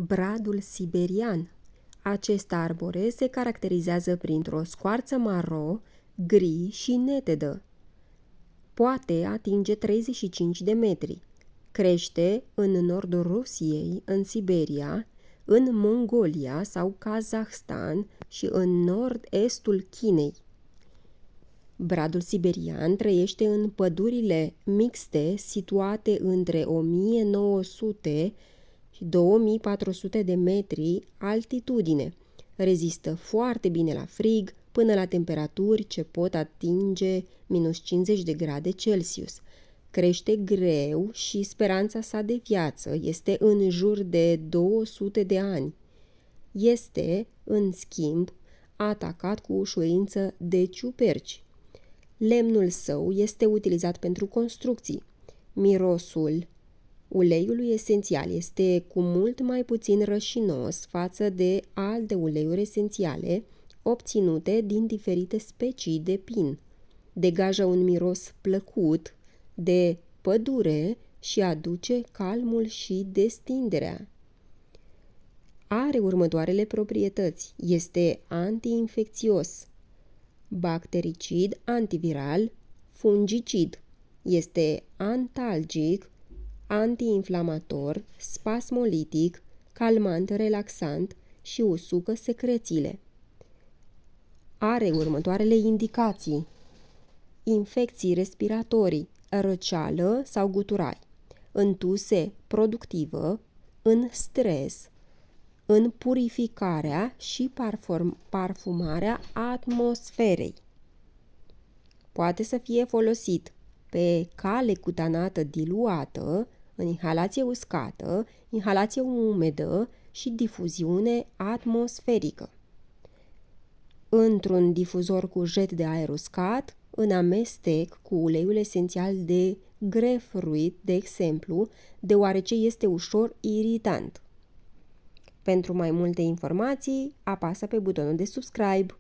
Bradul siberian. Acest arbore se caracterizează printr-o scoarță maro, gri și netedă. Poate atinge 35 de metri. Crește în nordul Rusiei, în Siberia, în Mongolia sau Kazahstan și în nord-estul Chinei. Bradul siberian trăiește în pădurile mixte situate între 1900 și 2400 de metri altitudine. Rezistă foarte bine la frig, până la temperaturi ce pot atinge minus 50 de grade Celsius. Crește greu și speranța sa de viață este în jur de 200 de ani. Este, în schimb, atacat cu ușurință de ciuperci. Lemnul său este utilizat pentru construcții. Mirosul uleiului esențial este cu mult mai puțin rășinos față de alte uleiuri esențiale obținute din diferite specii de pin. Degajă un miros plăcut de pădure și aduce calmul și destinderea. Are următoarele proprietăți. Este antiinfecțios, bactericid, antiviral, fungicid. Este antalgic, antiinflamator, spasmolitic, calmant, relaxant și usucă secrețiile. Are următoarele indicații: infecții respiratorii, răceală sau guturai, în tuse productivă, în stres, în purificarea și parfumarea atmosferei. Poate să fie folosit pe cale cutanată diluată, în inhalație uscată, inhalație umedă și difuziune atmosferică. Într-un difuzor cu jet de aer uscat, în amestec cu uleiul esențial de grapefruit, de exemplu, deoarece este ușor iritant. Pentru mai multe informații, apasă pe butonul de subscribe.